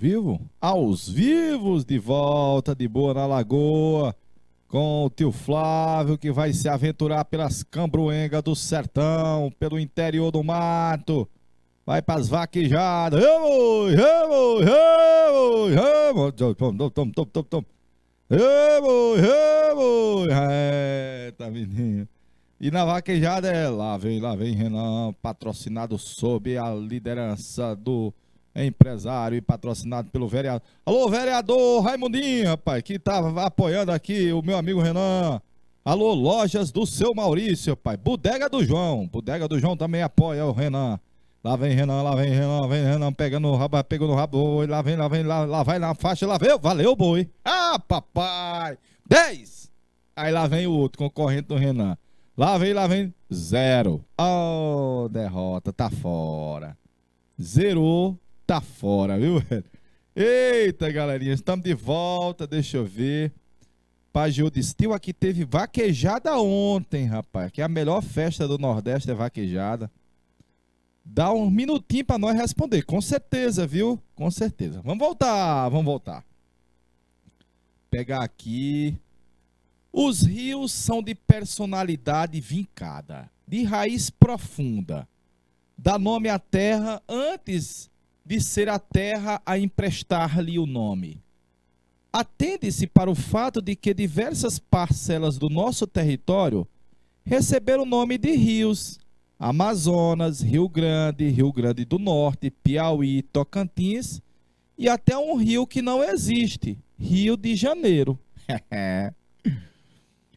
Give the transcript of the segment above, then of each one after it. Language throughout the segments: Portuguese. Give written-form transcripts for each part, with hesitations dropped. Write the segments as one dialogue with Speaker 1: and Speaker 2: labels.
Speaker 1: vivo? Aos vivos, de volta, de boa na lagoa, com o tio Flávio, que vai se aventurar pelas cambruengas do sertão, pelo interior do mato, vai pras vaquejadas. Vamos, vamos, vamos, vamos, vamos, vamos, tá menino. E na vaquejada é lá vem Renan, patrocinado sob a liderança do empresário e patrocinado pelo vereador. Alô, vereador Raimundinho, rapaz, que tá apoiando aqui o meu amigo Renan. Alô, lojas do seu Maurício, pai. Bodega do João também apoia o Renan. Lá vem Renan, vem Renan, pegando o rabo, pegando o rabo, lá vai na faixa, lá veio, valeu, boi. Ah, papai, 10. Aí lá vem o outro concorrente do Renan. Lá vem, 0. Oh, derrota, tá fora. Zerou, tá fora, viu? Eita, galerinha, estamos de volta, deixa eu ver. Pajô de Estil, aqui teve vaquejada ontem, rapaz, que é a melhor festa do Nordeste é vaquejada. Dá um minutinho pra nós responder, com certeza, viu? Com certeza. Vamos voltar. Pegar aqui. Os rios são de personalidade vincada, de raiz profunda. Dá nome à terra antes de ser a terra a emprestar-lhe o nome. Atende-se para o fato de que diversas parcelas do nosso território receberam o nome de rios: Amazonas, Rio Grande do Norte, Piauí, Tocantins e até um rio que não existe, Rio de Janeiro.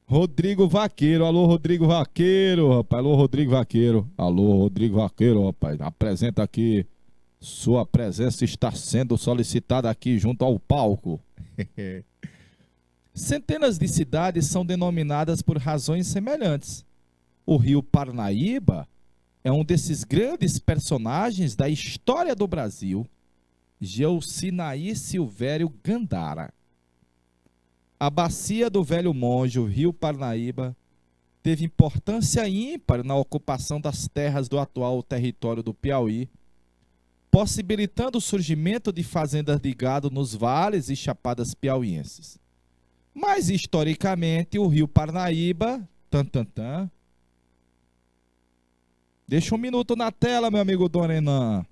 Speaker 1: Rodrigo Vaqueiro, alô Rodrigo Vaqueiro, rapaz, alô Rodrigo Vaqueiro, rapaz, apresenta aqui, sua presença está sendo solicitada aqui junto ao palco. Centenas de cidades são denominadas por razões semelhantes. O rio Parnaíba é um desses grandes personagens da história do Brasil, Geucinaí Silvério Gandara. A bacia do Velho Monte, o rio Parnaíba, teve importância ímpar na ocupação das terras do atual território do Piauí, possibilitando o surgimento de fazendas de gado nos vales e chapadas piauienses. Mas, historicamente, o rio Parnaíba, deixa um minuto na tela, meu amigo Dona Renan.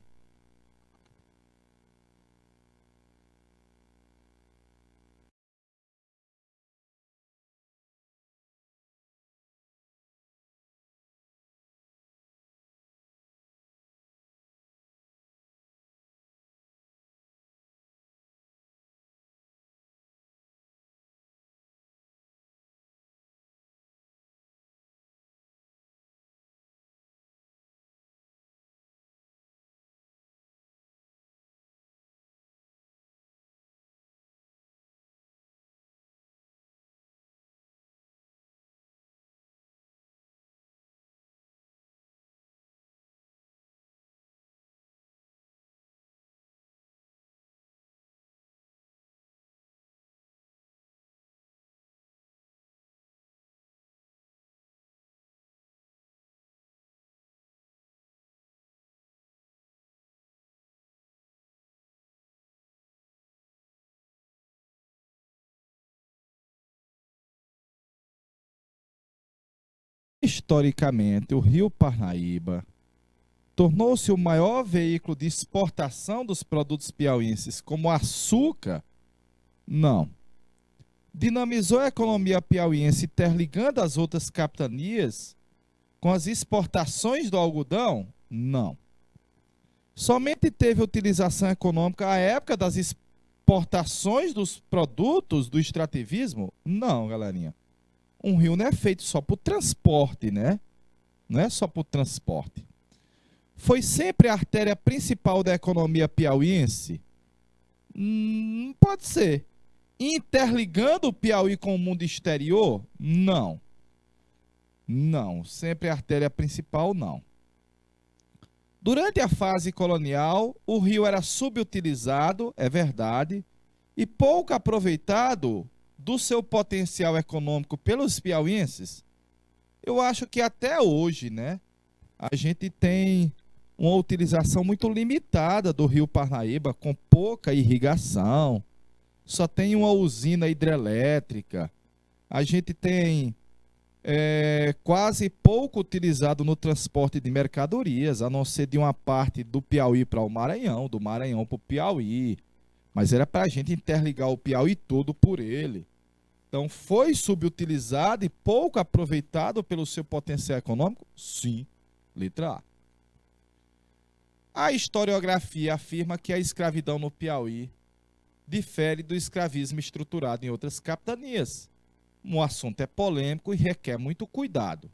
Speaker 1: Historicamente, o rio Parnaíba tornou-se o maior veículo de exportação dos produtos piauienses, como açúcar? Não. Dinamizou a economia piauiense interligando as outras capitanias com as exportações do algodão? Não. Somente teve utilização econômica à época das exportações dos produtos do extrativismo? Não, galerinha. Um rio não é feito só por transporte, né? Não é só por transporte. Foi sempre a artéria principal da economia piauiense? Pode ser. Interligando o Piauí com o mundo exterior? Não. Não. Sempre a artéria principal, não. Durante a fase colonial, o rio era subutilizado, é verdade, e pouco aproveitado do seu potencial econômico pelos piauienses. Eu acho que até hoje, né, a gente tem uma utilização muito limitada do Rio Parnaíba, com pouca irrigação, só tem uma usina hidrelétrica. A gente tem quase pouco utilizado no transporte de mercadorias, a não ser de uma parte do Piauí para o Maranhão, do Maranhão para o Piauí. Mas era para a gente interligar o Piauí todo por ele. Então, foi subutilizado e pouco aproveitado pelo seu potencial econômico? Sim, letra A. A historiografia afirma que a escravidão no Piauí difere do escravismo estruturado em outras capitanias. O assunto é polêmico e requer muito cuidado.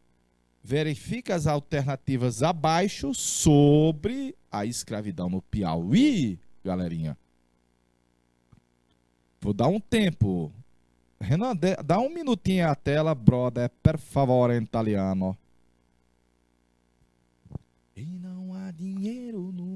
Speaker 1: Verifique as alternativas abaixo sobre a escravidão no Piauí, galerinha. Vou dar um tempo. Renan, dá um minutinho à tela, brother, per favore, em italiano. E não há dinheiro no...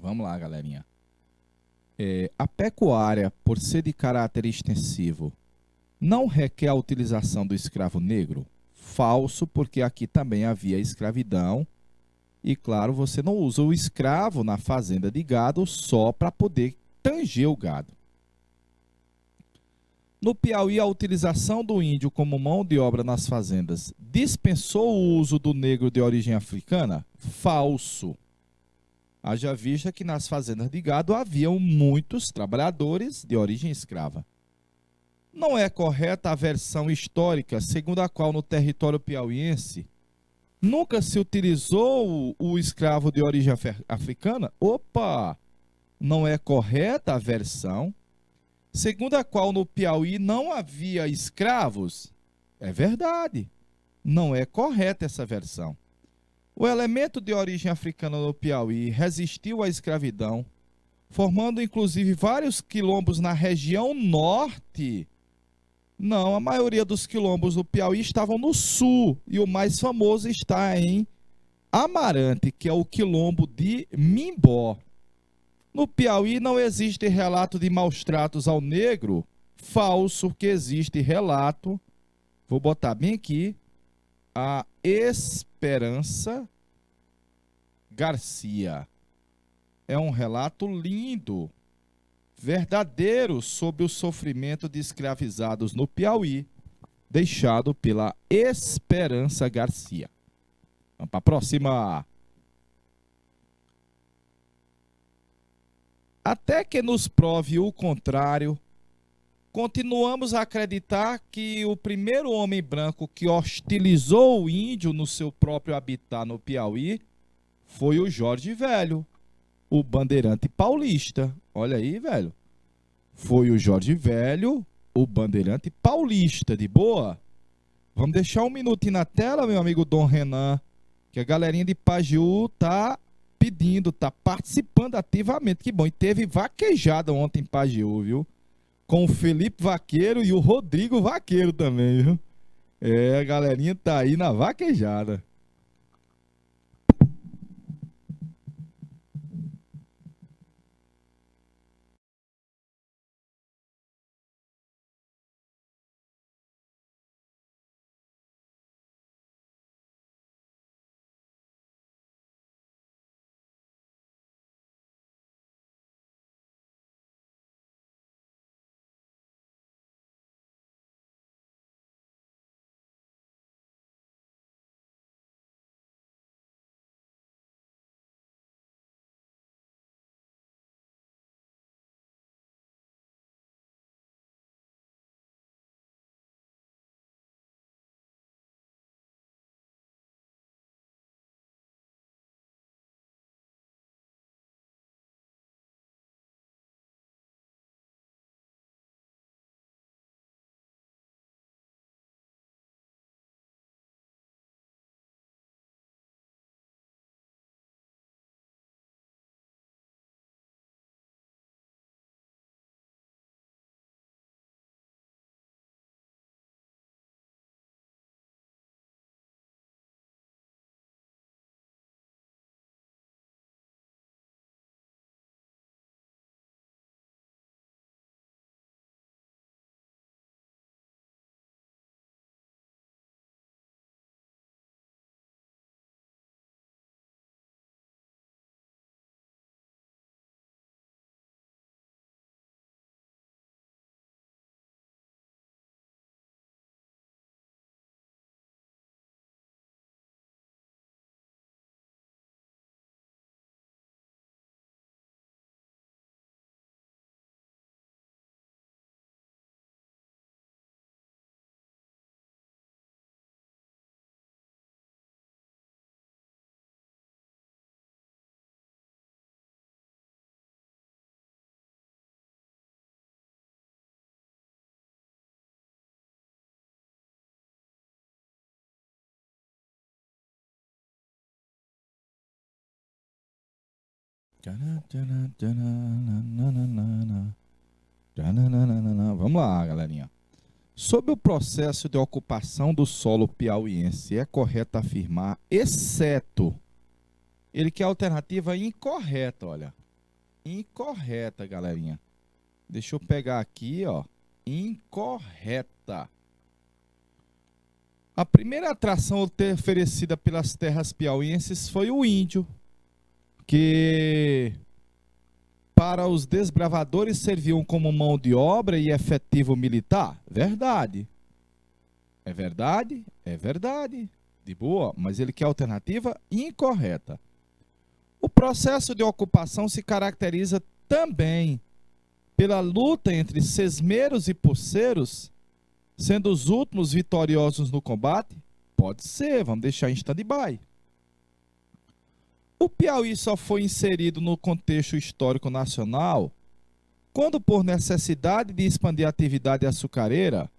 Speaker 1: Vamos lá, galerinha. A pecuária, por ser de caráter extensivo, não requer a utilização do escravo negro? Falso, porque aqui também havia escravidão. E, claro, você não usa o escravo na fazenda de gado só para poder tanger o gado. No Piauí, a utilização do índio como mão de obra nas fazendas dispensou o uso do negro de origem africana? Falso. Haja vista que nas fazendas de gado haviam muitos trabalhadores de origem escrava. Não é correta a versão histórica segundo a qual no território piauiense nunca se utilizou o escravo de origem africana? Opa! Não é correta a versão segundo a qual no Piauí não havia escravos? É verdade. Não é correta essa versão. O elemento de origem africana no Piauí resistiu à escravidão, formando inclusive vários quilombos na região norte. Não, a maioria dos quilombos do Piauí estavam no sul, e o mais famoso está em Amarante, que é o quilombo de Mimbó. No Piauí não existe relato de maus tratos ao negro. Falso, que existe relato, vou botar bem aqui, a Esperança Garcia. É um relato lindo, verdadeiro, sobre o sofrimento de escravizados no Piauí, deixado pela Esperança Garcia. Vamos para a próxima. Até que nos prove o contrário, continuamos a acreditar que o primeiro homem branco que hostilizou o índio no seu próprio habitat no Piauí foi o Jorge Velho, o bandeirante paulista. Olha aí, velho. Foi o Jorge Velho, o bandeirante paulista, de boa? Vamos deixar um minutinho na tela, meu amigo Dom Renan, que a galerinha de Pajeú tá pedindo, tá participando ativamente. Que bom. E teve vaquejada ontem em Pajeú, viu? Com o Felipe Vaqueiro e o Rodrigo Vaqueiro também, viu? É, a galerinha tá aí na vaquejada. Vamos lá, galerinha. Sobre o processo de ocupação do solo piauiense, é correto afirmar, exceto, ele quer alternativa incorreta, olha. Incorreta, galerinha. Deixa eu pegar aqui, ó. Incorreta. A primeira atração oferecida pelas terras piauienses foi o índio, que para os desbravadores serviam como mão de obra e efetivo militar? Verdade. É verdade? É verdade. De boa, mas ele quer alternativa incorreta. O processo de ocupação se caracteriza também pela luta entre sesmeiros e poceiros, sendo os últimos vitoriosos no combate? Pode ser, vamos deixar em stand-by. O Piauí só foi inserido no contexto histórico nacional quando, por necessidade de expandir a atividade açucareira,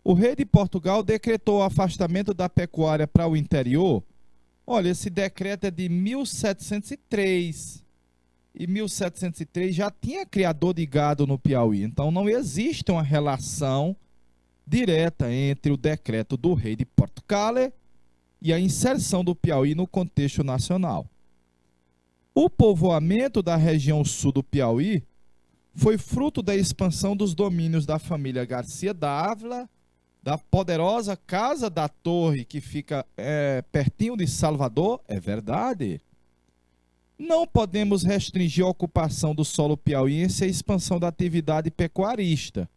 Speaker 1: o rei de Portugal decretou o afastamento da pecuária para o interior. Olha, esse decreto é de 1703. E 1703 já tinha criador de gado no Piauí. Então não existe uma relação direta entre o decreto do rei de Portugal e a inserção do Piauí no contexto nacional. O povoamento da região sul do Piauí foi fruto da expansão dos domínios da família Garcia Dávila, da poderosa Casa da Torre, que fica pertinho de Salvador. É verdade. Não podemos restringir a ocupação do solo piauiense à expansão da atividade pecuarista.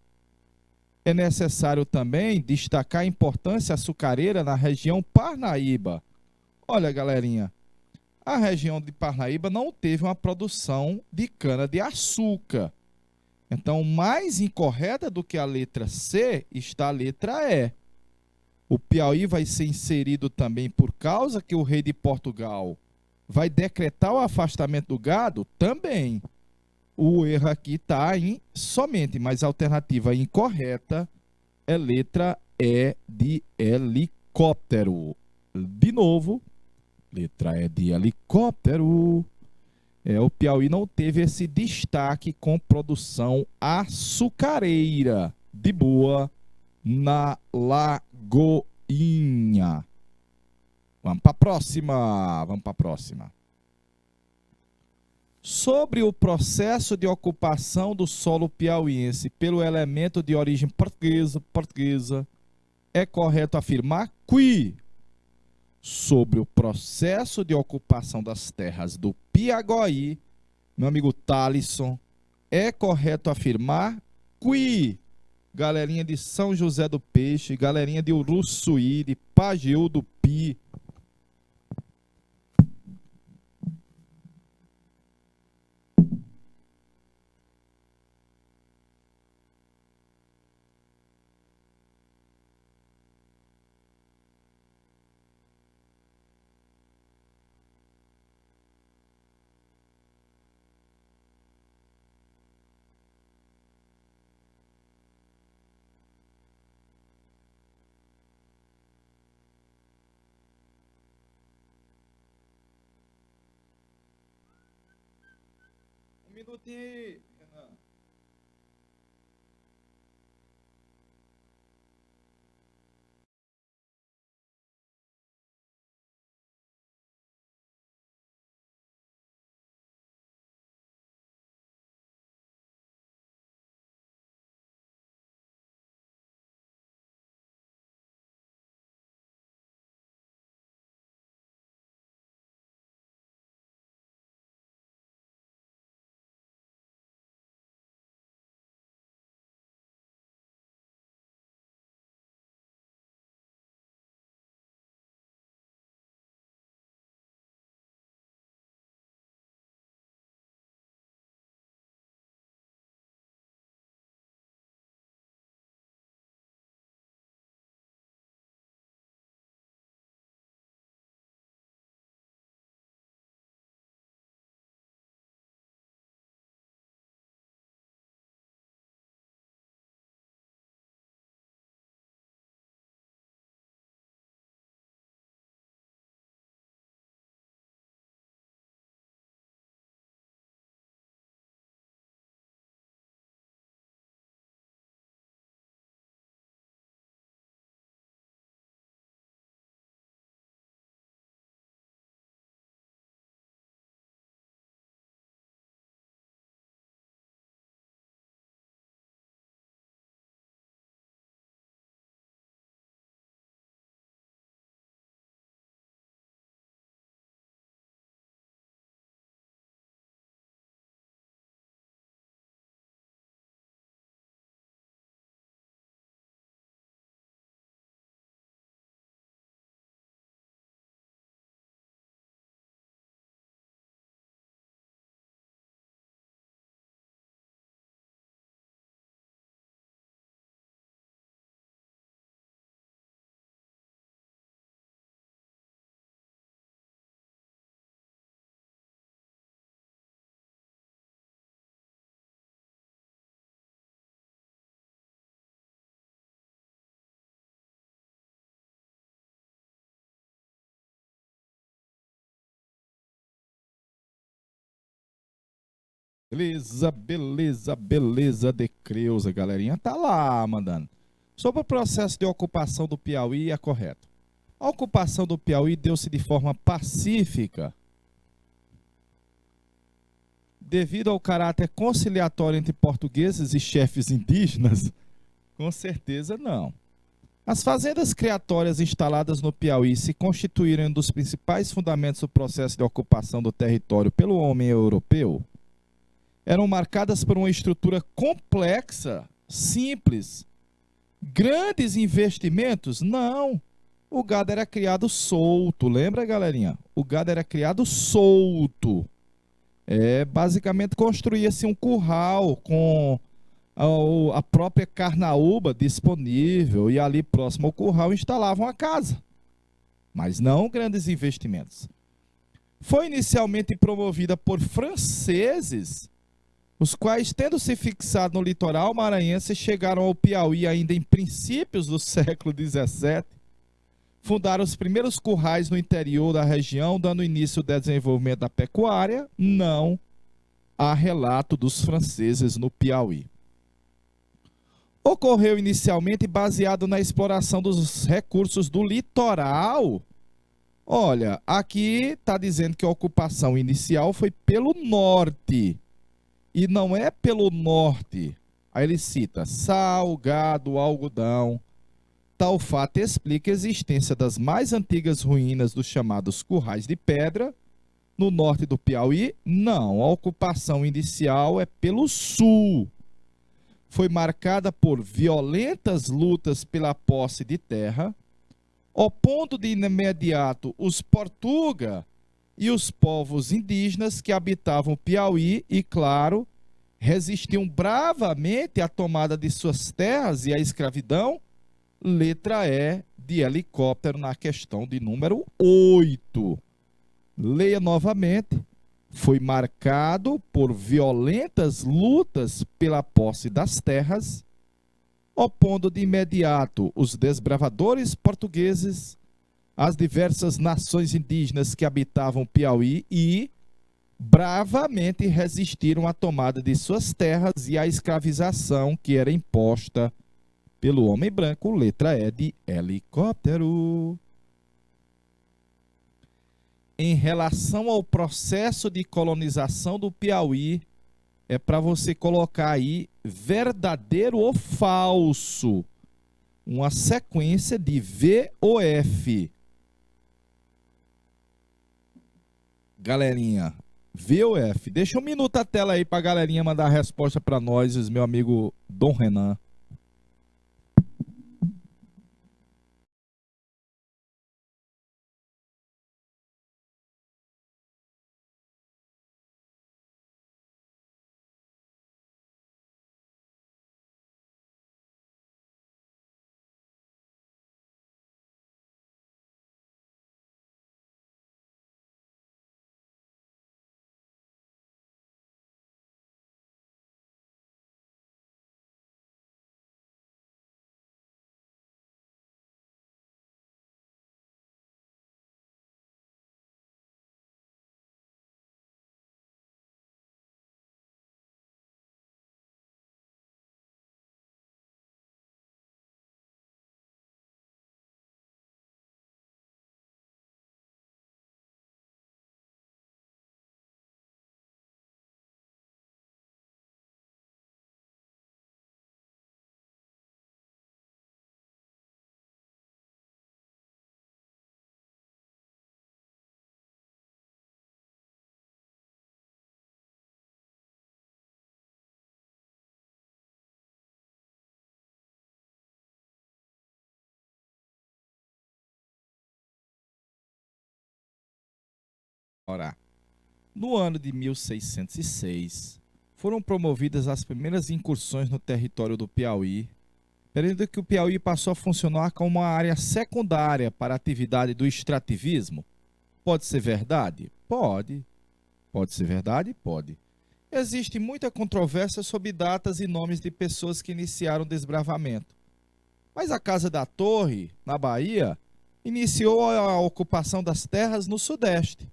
Speaker 1: É necessário também destacar a importância açucareira na região Parnaíba. Olha, galerinha, a região de Parnaíba não teve uma produção de cana-de-açúcar. Então, mais incorreta do que a letra C está a letra E. O Piauí vai ser inserido também por causa que o rei de Portugal vai decretar o afastamento do gado? Também. O erro aqui está em somente, mas a alternativa incorreta é letra E de helicóptero. De novo, letra E de helicóptero. O Piauí não teve esse destaque com produção açucareira de boa na Lagoinha. Vamos para a próxima. Vamos para a próxima. Sobre o processo de ocupação do solo piauiense pelo elemento de origem portuguesa, é correto afirmar que, sobre o processo de ocupação das terras do Piauí, meu amigo Thalisson, é correto afirmar que, galerinha de São José do Peixe, galerinha de Uruçuí, de Pajeú do Pi, um minutinho aí, Renan. Beleza, beleza, beleza de Creuza, galerinha. Tá lá, mandando. Sobre o processo de ocupação do Piauí, é correto. A ocupação do Piauí deu-se de forma pacífica, devido ao caráter conciliatório entre portugueses e chefes indígenas? Com certeza não. As fazendas criatórias instaladas no Piauí se constituíram um dos principais fundamentos do processo de ocupação do território pelo homem europeu. Eram marcadas por uma estrutura complexa, simples. Grandes investimentos? Não. O gado era criado solto, lembra, galerinha? O gado era criado solto. Basicamente construía-se um curral com a própria carnaúba disponível e ali próximo ao curral instalavam a casa. Mas não grandes investimentos. Foi inicialmente promovida por franceses, os quais, tendo se fixado no litoral maranhense, chegaram ao Piauí ainda em princípios do século XVII, Fundaram os primeiros currais no interior da região, dando início ao desenvolvimento da pecuária? Não. Há relato dos franceses no Piauí. Ocorreu inicialmente baseado na exploração dos recursos do litoral? Olha, aqui está dizendo que a ocupação inicial foi pelo norte. E não é pelo norte. Aí ele cita sal, gado, algodão. Tal fato explica a existência das mais antigas ruínas dos chamados currais de pedra. No norte do Piauí, não. A ocupação inicial é pelo sul. Foi marcada por violentas lutas pela posse de terra, opondo de imediato os Portuga e os povos indígenas que habitavam o Piauí e, claro, resistiam bravamente à tomada de suas terras e à escravidão. Letra E de helicóptero na questão de número 8. Leia novamente. Foi marcado por violentas lutas pela posse das terras, opondo de imediato os desbravadores portugueses, as diversas nações indígenas que habitavam Piauí e bravamente resistiram à tomada de suas terras e à escravização que era imposta pelo homem branco. Letra E de helicóptero. Em relação ao processo de colonização do Piauí, é para você colocar aí verdadeiro ou falso. Uma sequência de V ou F. Galerinha, V ou F? Deixa um minuto a tela aí para a galerinha mandar a resposta para nós, meu amigo Dom Renan. Ora, no ano de 1606, foram promovidas as primeiras incursões no território do Piauí, período que o Piauí passou a funcionar como uma área secundária para a atividade do extrativismo. Pode ser verdade? Pode. Pode ser verdade? Pode. Existe muita controvérsia sobre datas e nomes de pessoas que iniciaram o desbravamento. Mas a Casa da Torre, na Bahia, iniciou a ocupação das terras no Sudeste.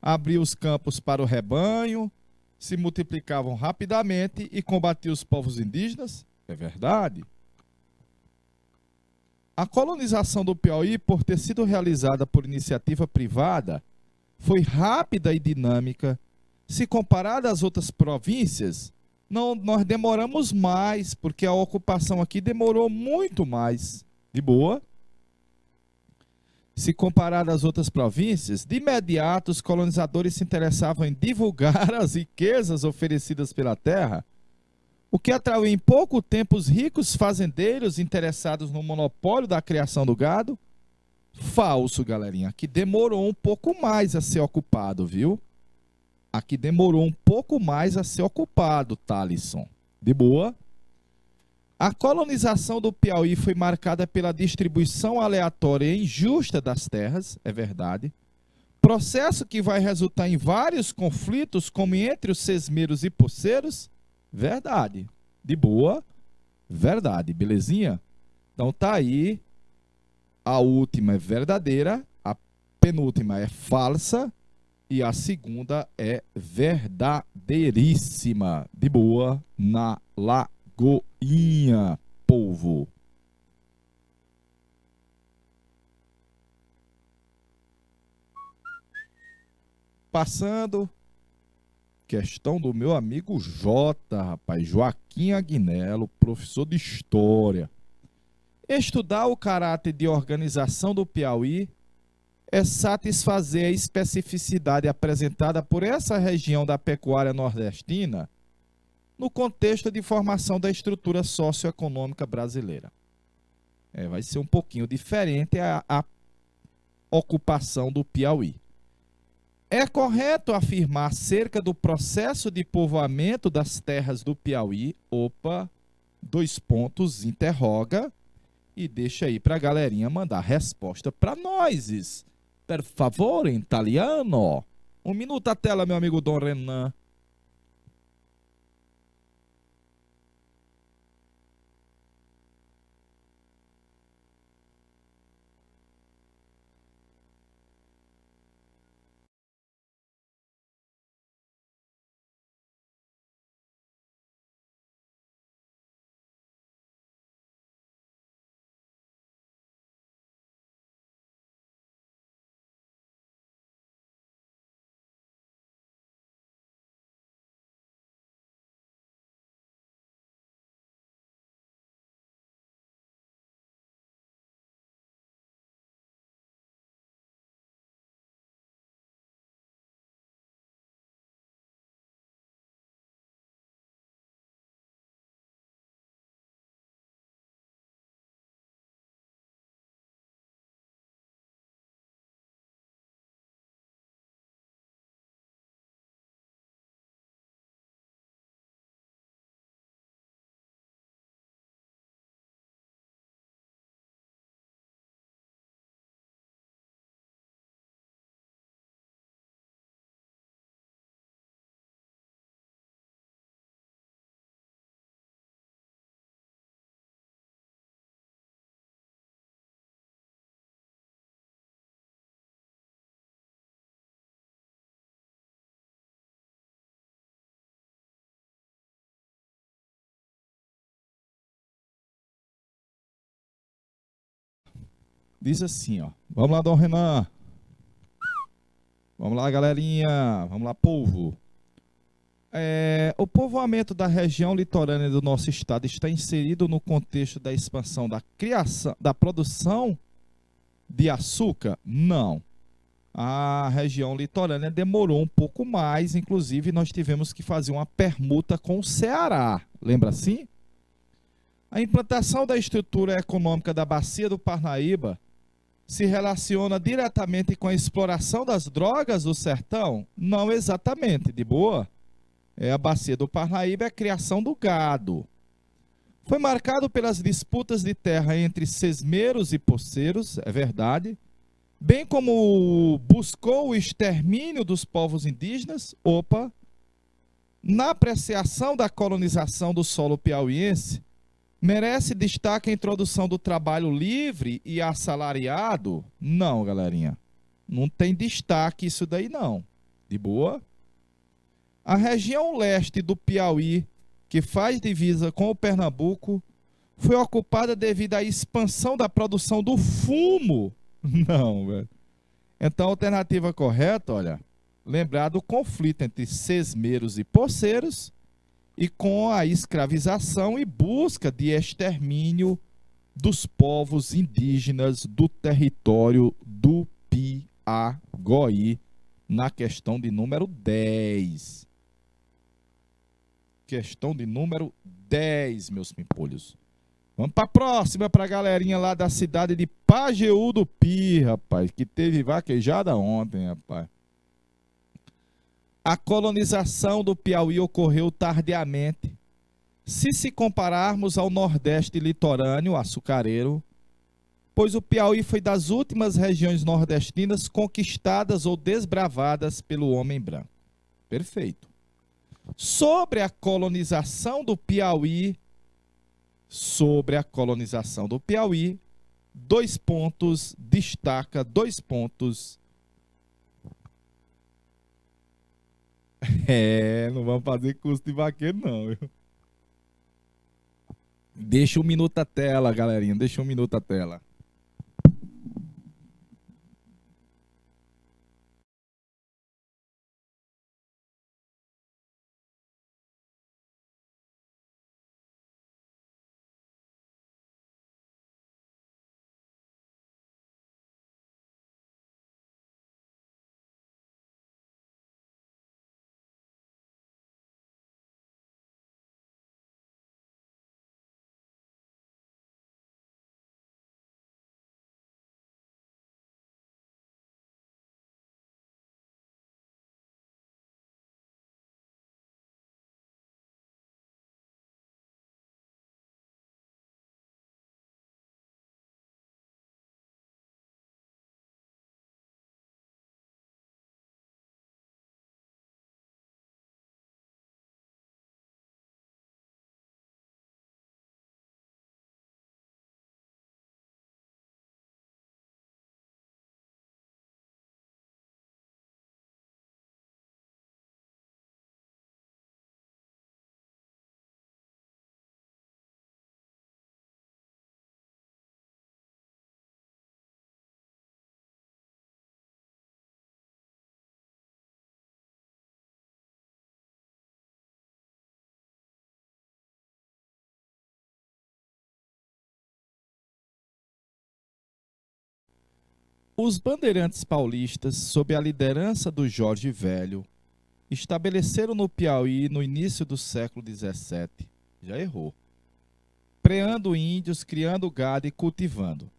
Speaker 1: Abriu os campos para o rebanho, se multiplicavam rapidamente e combatia os povos indígenas? É verdade. A colonização do Piauí, por ter sido realizada por iniciativa privada, foi rápida e dinâmica. Se comparada às outras províncias, nós demoramos mais, porque a ocupação aqui demorou muito mais. De boa. Se comparado às outras províncias, de imediato os colonizadores se interessavam em divulgar as riquezas oferecidas pela terra, o que atraiu em pouco tempo os ricos fazendeiros interessados no monopólio da criação do gado. Falso, galerinha. Aqui demorou um pouco mais a ser ocupado, viu? Aqui demorou um pouco mais a ser ocupado, Thalisson. De boa. A colonização do Piauí foi marcada pela distribuição aleatória e injusta das terras, é verdade. Processo que vai resultar em vários conflitos, como entre os sesmeiros e poceiros, verdade. De boa, verdade, belezinha? Então tá aí A última é verdadeira, a penúltima é falsa e a segunda é verdadeiríssima. De boa, na Lagoinha, povo. Passando, questão do meu amigo Jota, rapaz, Joaquim Agnello, professor de História. Estudar o caráter de organização do Piauí é satisfazer a especificidade apresentada por essa região da pecuária nordestina no contexto de formação da estrutura socioeconômica brasileira. Vai ser um pouquinho diferente a ocupação do Piauí. É correto afirmar acerca do processo de povoamento das terras do Piauí? Opa, 2 pontos, interroga, e deixa aí para a galerinha mandar resposta para nós. Per favor, em italiano. 1 minuto a tela, meu amigo Dom Renan. Diz assim, ó. Vamos lá, Dom Renan. Vamos lá, galerinha. Vamos lá, povo. O povoamento da região litorânea do nosso estado está inserido no contexto da expansão da criação, da produção de açúcar? Não. A região litorânea demorou um pouco mais, inclusive nós tivemos que fazer uma permuta com o Ceará. Lembra assim? A implantação da estrutura econômica da Bacia do Parnaíba se relaciona diretamente com a exploração das drogas do sertão? Não exatamente, de boa. A Bacia do Parnaíba é a criação do gado. Foi marcado pelas disputas de terra entre sesmeiros e poceiros, é verdade, bem como buscou o extermínio dos povos indígenas. Opa! Na apreciação da colonização do solo piauiense, merece destaque a introdução do trabalho livre e assalariado? Não, galerinha. Não tem destaque isso daí, não. De boa? A região leste do Piauí, que faz divisa com o Pernambuco, foi ocupada devido à expansão da produção do fumo? Não, velho. Então, a alternativa correta, olha, lembrar do conflito entre sesmeiros e poceiros e com a escravização e busca de extermínio dos povos indígenas do território do Piauí, na questão de número 10. Questão de número 10, meus pimpolhos. Vamos para a próxima, para a galerinha lá da cidade de Pajeú do Pi, rapaz, que teve vaquejada ontem, rapaz. A colonização do Piauí ocorreu tardiamente. Se compararmos ao Nordeste litorâneo, açucareiro, pois o Piauí foi das últimas regiões nordestinas conquistadas ou desbravadas pelo homem branco. Perfeito. Sobre a colonização do Piauí, dois pontos, destaca dois pontos. Não vamos fazer curso de vaqueiro, não. Viu? Deixa um minuto a tela, galerinha. Deixa um minuto a tela. Os bandeirantes paulistas, sob a liderança do Jorge Velho, estabeleceram no Piauí no início do século XVII. Já errou. Preando índios, criando gado e cultivando.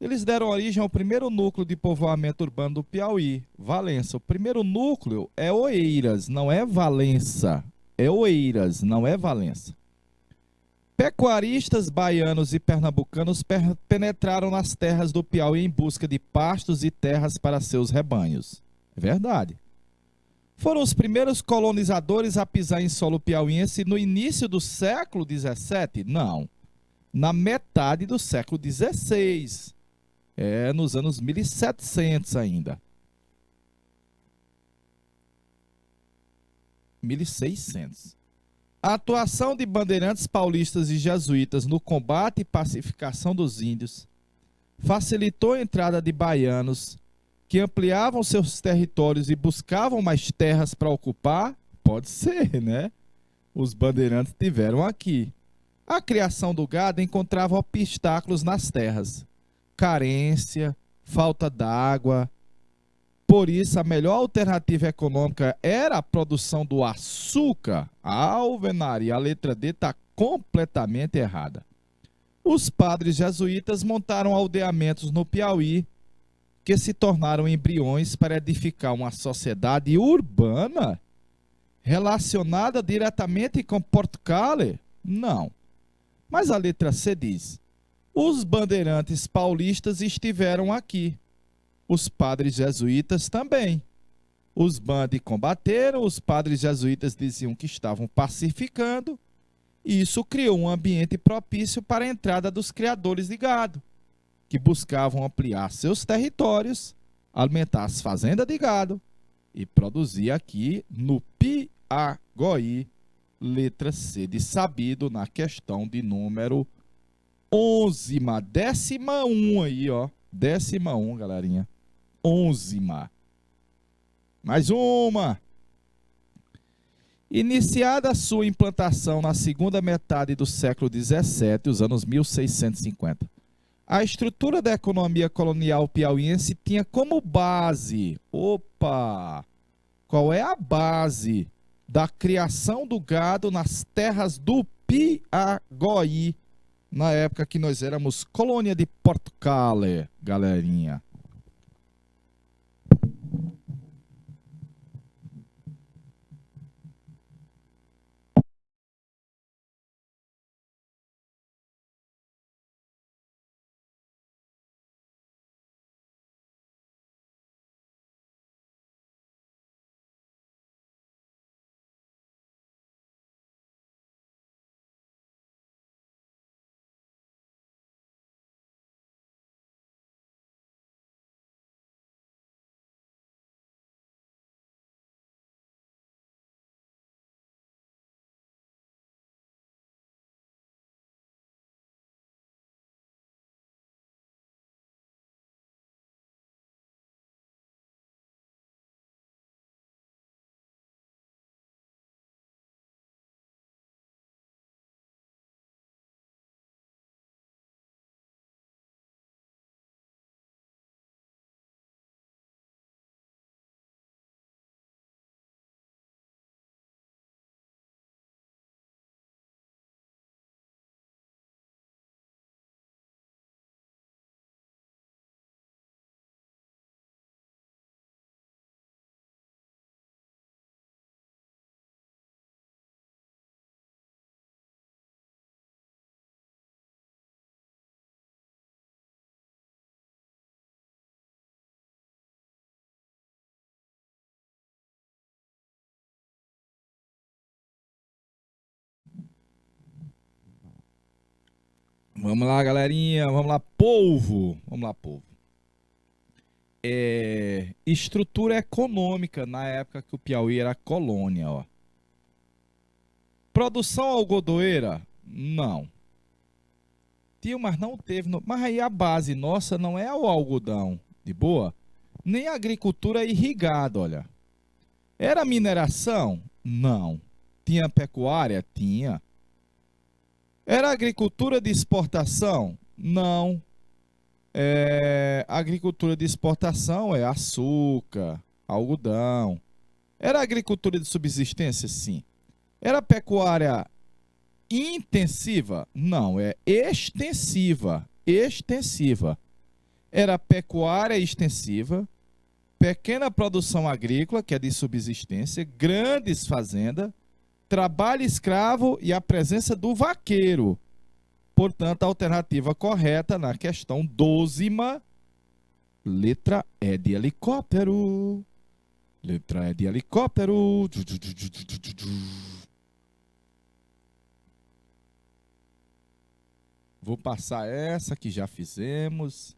Speaker 1: Eles deram origem ao primeiro núcleo de povoamento urbano do Piauí, Valença. O primeiro núcleo é Oeiras, não é Valença. É Oeiras, não é Valença. Pecuaristas baianos e pernambucanos penetraram nas terras do Piauí em busca de pastos e terras para seus rebanhos. É verdade. Foram os primeiros colonizadores a pisar em solo piauiense no início do século XVII? Não. Na metade do século XVI. Nos anos 1700 ainda. 1600. A atuação de bandeirantes paulistas e jesuítas no combate e pacificação dos índios facilitou a entrada de baianos que ampliavam seus territórios e buscavam mais terras para ocupar? Pode ser, né? Os bandeirantes tiveram aqui. A criação do gado encontrava obstáculos nas terras. Carência, falta d'água. Por isso, a melhor alternativa econômica era a produção do açúcar. A alvenaria, a letra D está completamente errada. Os padres jesuítas montaram aldeamentos no Piauí, que se tornaram embriões para edificar uma sociedade urbana relacionada diretamente com Portugal? Não. Mas a letra C diz: os bandeirantes paulistas estiveram aqui. Os padres jesuítas também. Os bandes combateram, os padres jesuítas diziam que estavam pacificando, e isso criou um ambiente propício para a entrada dos criadores de gado, que buscavam ampliar seus territórios, alimentar as fazendas de gado e produzir aqui no Piauí, letra C de sabido, na questão de número 11, décima 1 aí, ó. Décima 1, galerinha. 11. Mais uma. Iniciada a sua implantação na segunda metade do século XVII, os anos 1650, a estrutura da economia colonial piauiense tinha como base, qual é a base da criação do gado nas terras do Piauí, na época que nós éramos colônia de Portugal, galerinha? Vamos lá, galerinha. Vamos lá, povo. Vamos lá, povo. Estrutura econômica na época que o Piauí era colônia, ó. Produção algodoeira? Não. Tio, mas não teve. Mas aí a base nossa não é o algodão, de boa? Nem a agricultura irrigada, olha. Era mineração? Não. Tinha pecuária? Tinha. Era agricultura de exportação? Não. Agricultura de exportação é açúcar, algodão. Era agricultura de subsistência? Sim. Era pecuária intensiva? Não, é extensiva. Extensiva. Era pecuária extensiva, pequena produção agrícola, que é de subsistência, grandes fazendas, trabalho escravo e a presença do vaqueiro. Portanto, a alternativa correta na questão 12ª, letra E de helicóptero. Letra E de helicóptero. Vou passar essa que já fizemos.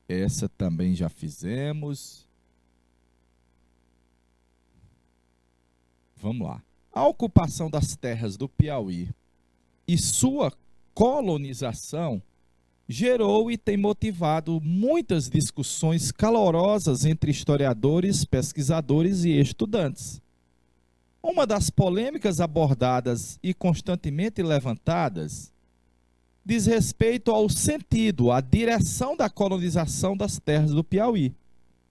Speaker 1: Essa também já fizemos. Vamos lá. A ocupação das terras do Piauí e sua colonização gerou e tem motivado muitas discussões calorosas entre historiadores, pesquisadores e estudantes. Uma das polêmicas abordadas e constantemente levantadas diz respeito ao sentido, à direção da colonização das terras do Piauí.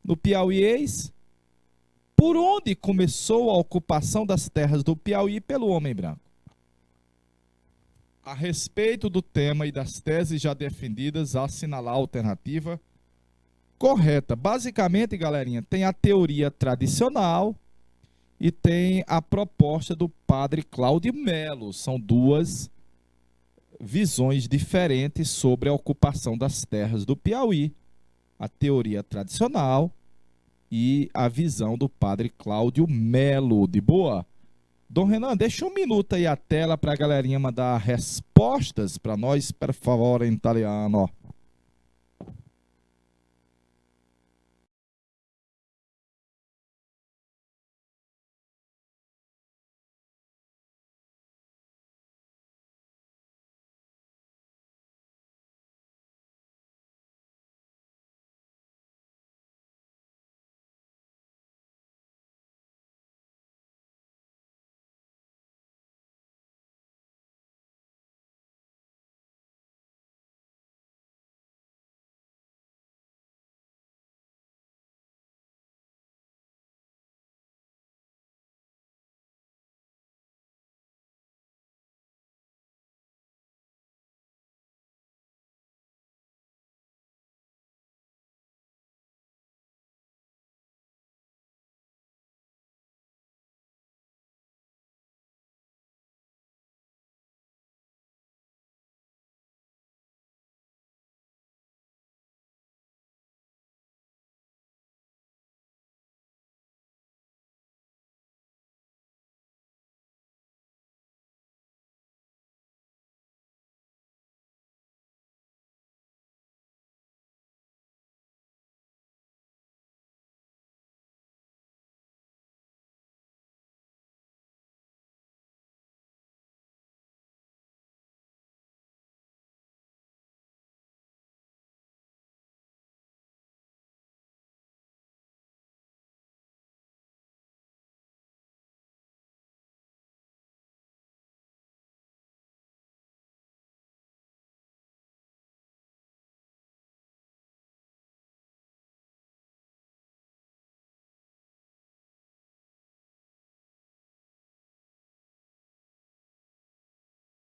Speaker 1: No Piauiês, por onde começou a ocupação das terras do Piauí pelo homem branco? A respeito do tema e das teses já defendidas, assinalar a alternativa correta. Basicamente, galerinha, tem a teoria tradicional e tem a proposta do padre Cláudio Melo. São duas visões diferentes sobre a ocupação das terras do Piauí. A teoria tradicional e a visão do padre Cláudio Melo. De boa? Dom Renan, deixa um minuto aí a tela para a galerinha mandar respostas para nós, por favor, em italiano.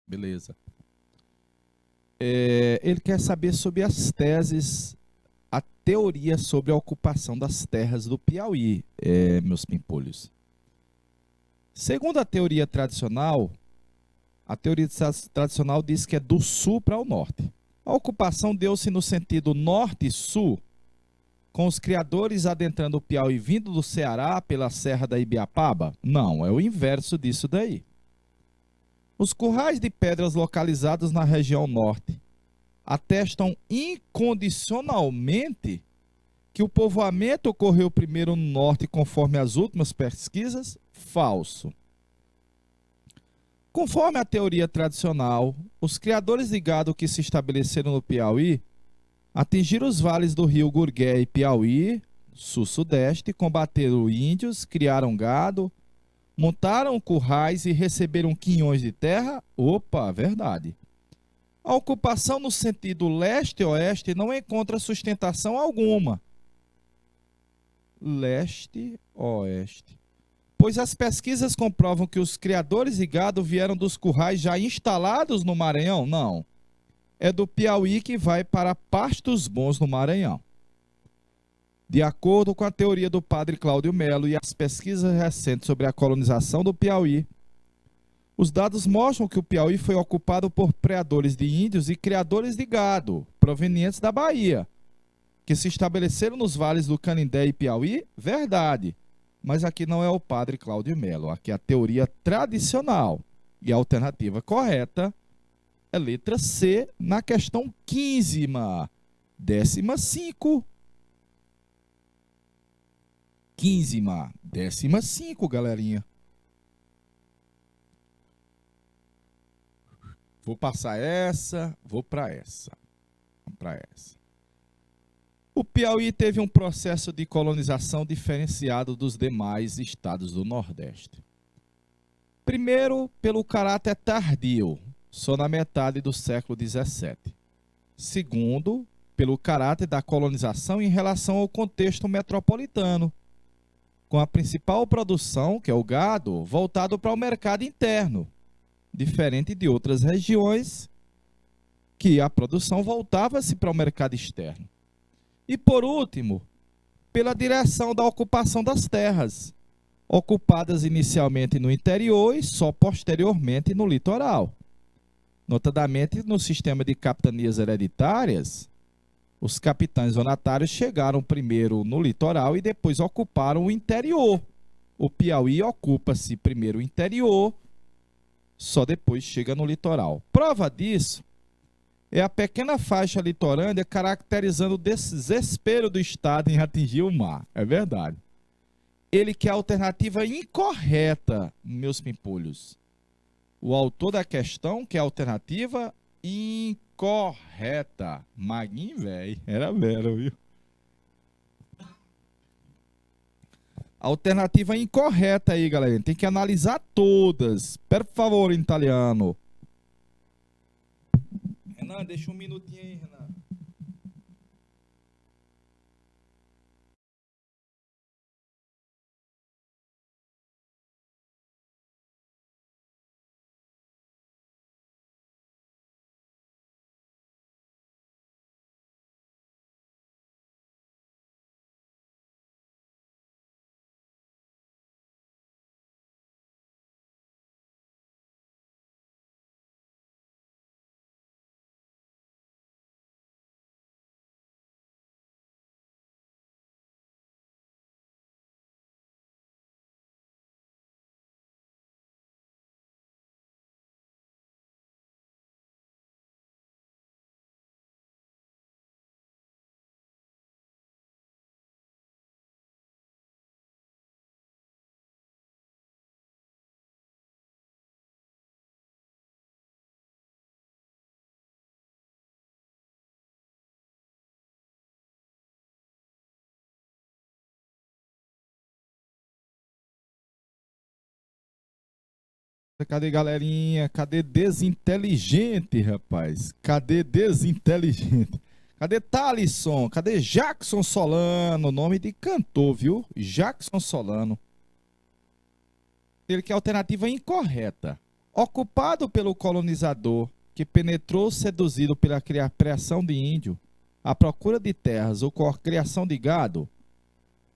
Speaker 1: Beleza. Ele quer saber sobre as teses, a teoria sobre a ocupação das terras do Piauí, meus pimpolhos. Segundo a teoria tradicional diz que é do sul para o norte. A ocupação deu-se no sentido norte e sul, com os criadores adentrando o Piauí vindo do Ceará pela Serra da Ibiapaba? Não, é o inverso disso daí. Os currais de pedras localizados na região norte atestam incondicionalmente que o povoamento ocorreu primeiro no norte, conforme as últimas pesquisas? Falso. Conforme a teoria tradicional, os criadores de gado que se estabeleceram no Piauí atingiram os vales do rio Gurgué e Piauí, sul-sudeste, combateram índios, criaram gado, montaram currais e receberam quinhões de terra? Opa, verdade. A ocupação no sentido leste-oeste não encontra sustentação alguma. Leste-oeste. Pois as pesquisas comprovam que os criadores de gado vieram dos currais já instalados no Maranhão? Não. É do Piauí que vai para Pastos Bons, no Maranhão. De acordo com a teoria do padre Cláudio Melo e as pesquisas recentes sobre a colonização do Piauí, os dados mostram que o Piauí foi ocupado por predadores de índios e criadores de gado, provenientes da Bahia, que se estabeleceram nos vales do Canindé e Piauí? Verdade. Mas aqui não é o padre Cláudio Melo, aqui é a teoria tradicional. E a alternativa correta é letra C, na questão 15ª. 15ª. 15ª. 15ª, galerinha. Vou passar essa, vou para essa. Vamos para essa. O Piauí teve um processo de colonização diferenciado dos demais estados do Nordeste. Primeiro, pelo caráter tardio, só na metade do século XVII. Segundo, pelo caráter da colonização em relação ao contexto metropolitano, com a principal produção, que é o gado, voltado para o mercado interno, diferente de outras regiões que a produção voltava-se para o mercado externo. E por último, pela direção da ocupação das terras, ocupadas inicialmente no interior e só posteriormente no litoral. Notadamente, no sistema de capitanias hereditárias, os capitães donatários chegaram primeiro no litoral e depois ocuparam o interior. O Piauí ocupa-se primeiro o interior, só depois chega no litoral. Prova disso é a pequena faixa litorânea caracterizando o desespero do Estado em atingir o mar. É verdade. Ele que é a alternativa incorreta, meus pimpolhos. O autor da questão que é a alternativa incorreta. Maguinho, velho. Era velho, viu? Alternativa incorreta aí, galera. Tem que analisar todas. Per favore, em italiano. Renan, deixa um minutinho aí, Renan. Cadê galerinha? Cadê desinteligente, rapaz? Cadê desinteligente? Cadê Thalisson? Cadê Jackson Solano? Nome de cantor, viu? Jackson Solano. Ele que é a alternativa incorreta. Ocupado pelo colonizador que penetrou seduzido pela criação de índio, à procura de terras ou com a criação de gado,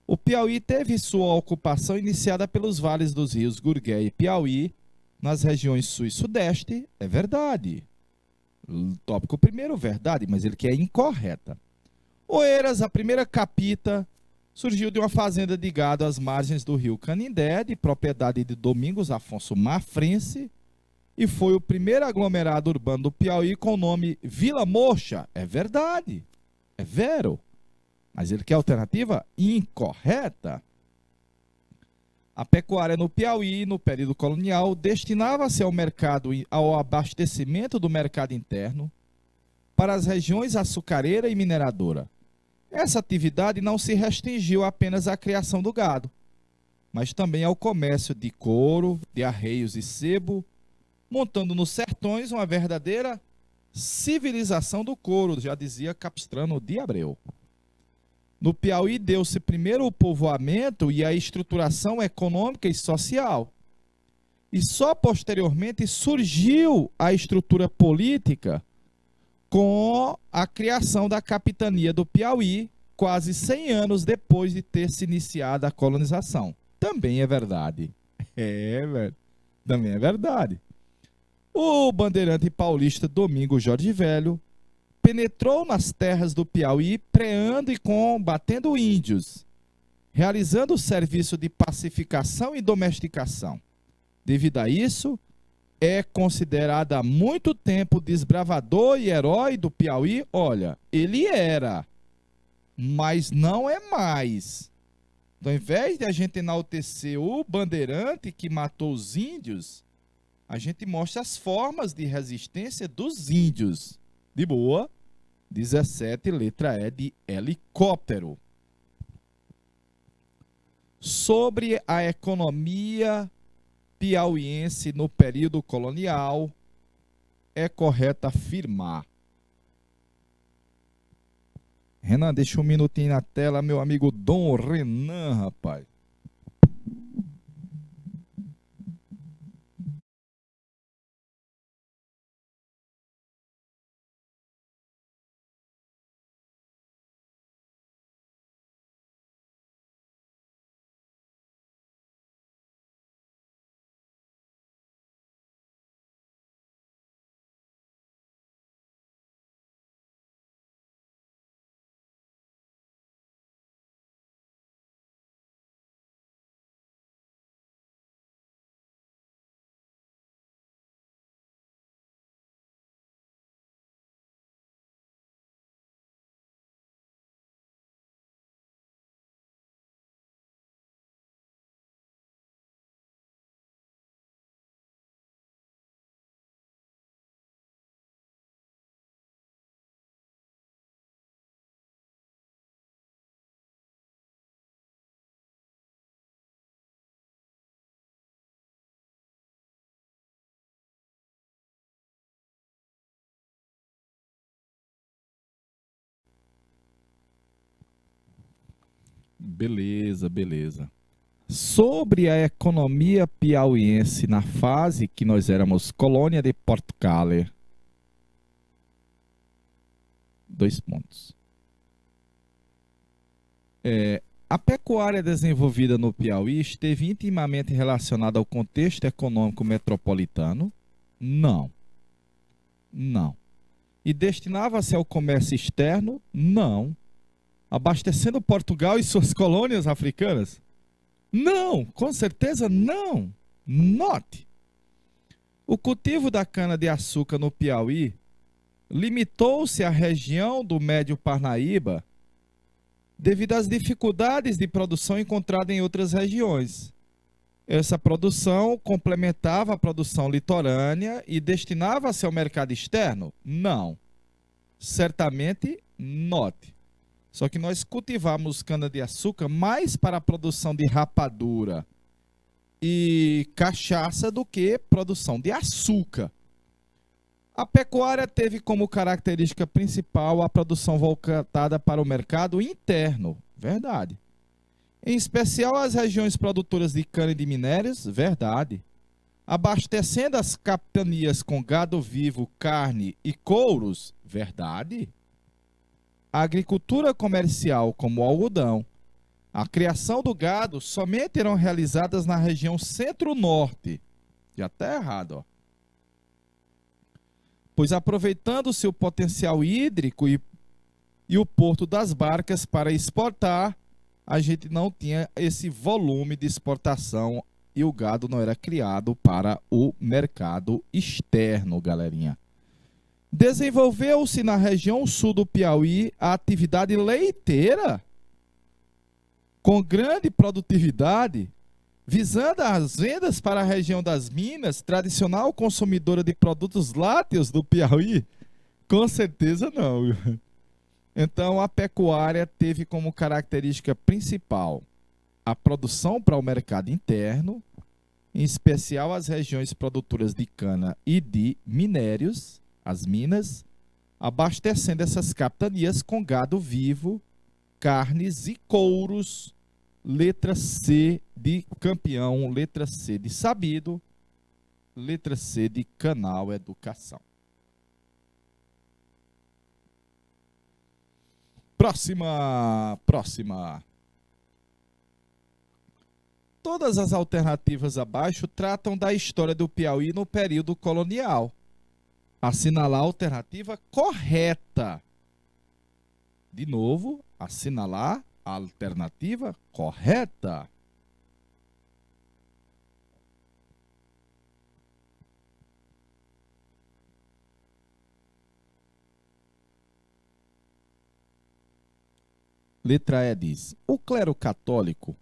Speaker 1: o Piauí teve sua ocupação iniciada pelos vales dos rios Gurgué e Piauí, nas regiões sul e sudeste. É verdade. Tópico primeiro, verdade, mas ele que é incorreta. Oeiras, a primeira capita, surgiu de uma fazenda de gado às margens do rio Canindé, de propriedade de Domingos Afonso Mafrense, e foi o primeiro aglomerado urbano do Piauí com o nome Vila Mocha. É verdade, é vero. Mas ele quer alternativa incorreta. A pecuária no Piauí, no período colonial, destinava-se ao abastecimento do mercado interno para as regiões açucareira e mineradora. Essa atividade não se restringiu apenas à criação do gado, mas também ao comércio de couro, de arreios e sebo, montando nos sertões uma verdadeira civilização do couro, já dizia Capistrano de Abreu. No Piauí deu-se primeiro o povoamento e a estruturação econômica e social. E só posteriormente surgiu a estrutura política com a criação da capitania do Piauí, quase 100 anos depois de ter se iniciado a colonização. Também é verdade. Velho. Também é verdade. O bandeirante paulista Domingos Jorge Velho penetrou nas terras do Piauí, preando e combatendo índios, realizando o serviço de pacificação e domesticação. Devido a isso, é considerado há muito tempo desbravador e herói do Piauí. Olha, ele era, mas não é mais. Então, ao invés de a gente enaltecer o bandeirante que matou os índios, a gente mostra as formas de resistência dos índios. De boa. 17, letra E de helicóptero. Sobre a economia piauiense no período colonial, é correto afirmar. Renan, deixa um minutinho na tela, meu amigo Dom Renan, rapaz. Beleza, beleza. Sobre a economia piauiense na fase que nós éramos colônia de Portugal. 2 pontos. A pecuária desenvolvida no Piauí esteve intimamente relacionada ao contexto econômico metropolitano? Não. Não. E destinava-se ao comércio externo? Não. Abastecendo Portugal e suas colônias africanas? Não, com certeza não. Note. O cultivo da cana-de-açúcar no Piauí limitou-se à região do Médio Parnaíba devido às dificuldades de produção encontradas em outras regiões. Essa produção complementava a produção litorânea e destinava-se ao mercado externo? Não. Certamente, note. Só que nós cultivamos cana-de-açúcar mais para a produção de rapadura e cachaça do que produção de açúcar. A pecuária teve como característica principal a produção voltada para o mercado interno. Verdade. Em especial as regiões produtoras de cana e de minérios. Verdade. Abastecendo as capitanias com gado vivo, carne e couros. Verdade. A agricultura comercial, como o algodão, a criação do gado somente eram realizadas na região centro-norte. Já está errado, ó. Pois aproveitando-se o potencial hídrico e o porto das barcas para exportar, a gente não tinha esse volume de exportação e o gado não era criado para o mercado externo, galerinha. Desenvolveu-se na região sul do Piauí a atividade leiteira, com grande produtividade, visando as vendas para a região das Minas, tradicional consumidora de produtos lácteos do Piauí. Com certeza não. Então, a pecuária teve como característica principal a produção para o mercado interno, em especial as regiões produtoras de cana e de minérios, as minas, abastecendo essas capitanias com gado vivo, carnes e couros. Letra C de campeão, letra C de sabido, letra C de canal educação. Próxima. Todas as alternativas abaixo tratam da história do Piauí no período colonial. Assinalar a alternativa correta. De novo, assinalar a alternativa correta. Letra E diz: o clero católico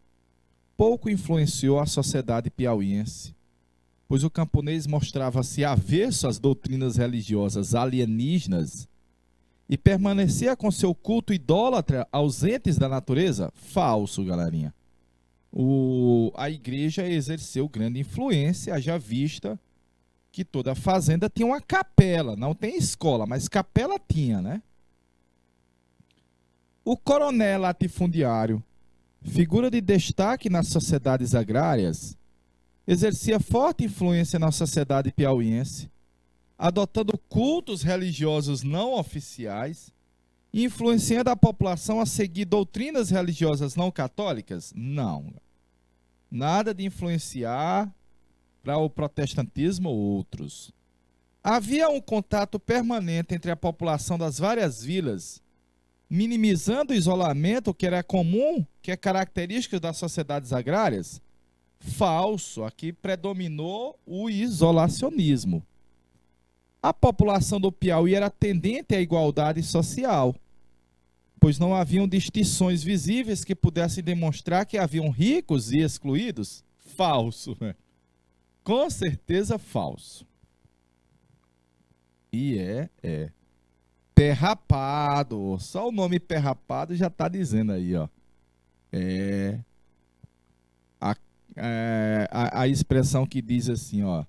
Speaker 1: pouco influenciou a sociedade piauiense, pois o camponês mostrava-se avesso às doutrinas religiosas alienígenas e permanecia com seu culto idólatra aos entes da natureza? Falso, galerinha. A igreja exerceu grande influência, haja vista que toda fazenda tinha uma capela, não tem escola, mas capela tinha, né? O coronel latifundiário, figura de destaque nas sociedades agrárias, exercia forte influência na sociedade piauiense, adotando cultos religiosos não oficiais e influenciando a população a seguir doutrinas religiosas não católicas? Não. Nada de influenciar para o protestantismo ou outros. Havia um contato permanente entre a população das várias vilas, minimizando o isolamento que era comum, que é característico das sociedades agrárias? Falso. Aqui predominou o isolacionismo. A população do Piauí era tendente à igualdade social, pois não haviam distinções visíveis que pudessem demonstrar que haviam ricos e excluídos? Falso. Com certeza falso. E é. Perrapado. Só o nome perrapado já está dizendo aí, ó. A, a expressão que diz assim, ó.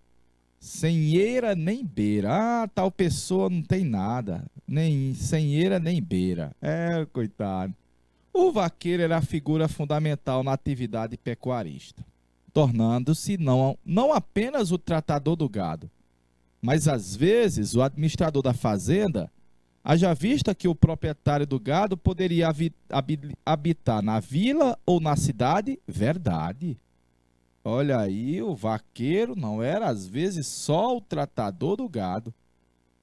Speaker 1: Sem eira nem beira. Ah, tal pessoa não tem nada. Nem sem eira nem beira. Coitado. O vaqueiro era a figura fundamental na atividade pecuarista, tornando-se não apenas o tratador do gado, mas às vezes o administrador da fazenda, haja vista que o proprietário do gado poderia habitar na vila ou na cidade? Verdade. Olha aí, o vaqueiro não era às vezes só o tratador do gado,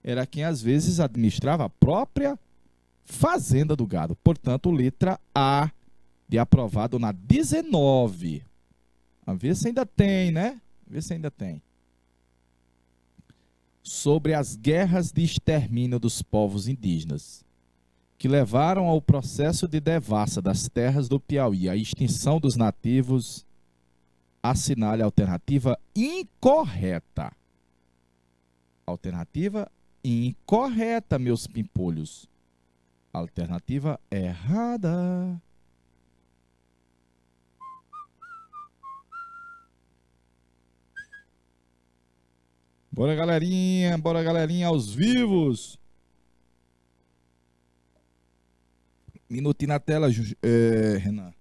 Speaker 1: era quem às vezes administrava a própria fazenda do gado. Portanto, letra A de aprovado na 19. A ver se ainda tem, né? Ver se ainda tem. Sobre as guerras de extermínio dos povos indígenas, que levaram ao processo de devassa das terras do Piauí, a extinção dos nativos, assinale a alternativa incorreta. Alternativa incorreta, meus pimpolhos. Alternativa errada. Bora, galerinha, aos vivos. Minutinho na tela, Renan.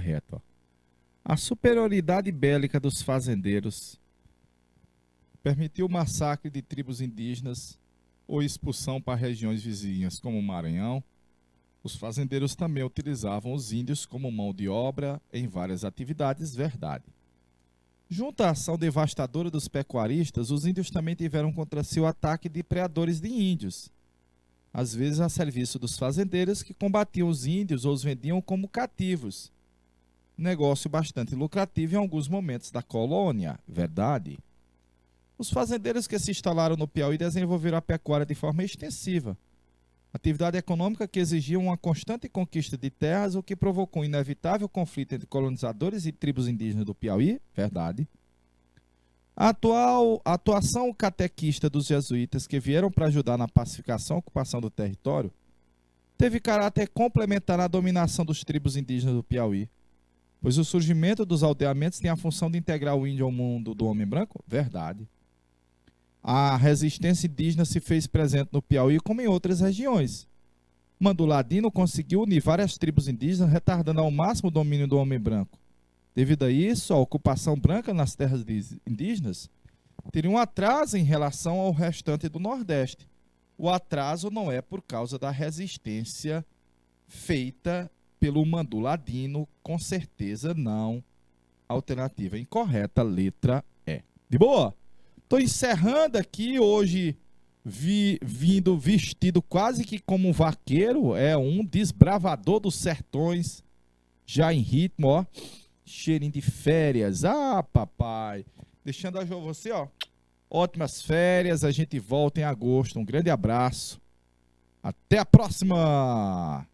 Speaker 1: correto. Ó. A superioridade bélica dos fazendeiros permitiu o massacre de tribos indígenas ou expulsão para regiões vizinhas, como o Maranhão. Os fazendeiros também utilizavam os índios como mão de obra em várias atividades, verdade. Junto à ação devastadora dos pecuaristas, os índios também tiveram contra si o ataque de predadores de índios, às vezes a serviço dos fazendeiros que combatiam os índios ou os vendiam como cativos. Negócio bastante lucrativo em alguns momentos da colônia, verdade. Os fazendeiros que se instalaram no Piauí desenvolveram a pecuária de forma extensiva, atividade econômica que exigia uma constante conquista de terras, o que provocou um inevitável conflito entre colonizadores e tribos indígenas do Piauí, verdade. A atuação catequista dos jesuítas que vieram para ajudar na pacificação e ocupação do território teve caráter complementar na dominação dos tribos indígenas do Piauí, pois o surgimento dos aldeamentos tem a função de integrar o índio ao mundo do homem branco, verdade. A resistência indígena se fez presente no Piauí como em outras regiões. Manduladino conseguiu unir várias tribos indígenas, retardando ao máximo o domínio do homem branco. Devido a isso, a ocupação branca nas terras indígenas teria um atraso em relação ao restante do Nordeste. O atraso não é por causa da resistência feita pelo Manduladino, com certeza não. Alternativa incorreta, letra E. De boa? Estou encerrando aqui hoje, vindo vestido quase que como um vaqueiro, um desbravador dos sertões, já em ritmo, ó, cheirinho de férias, papai, deixando a você, ó, ótimas férias, a gente volta em agosto, um grande abraço, até a próxima!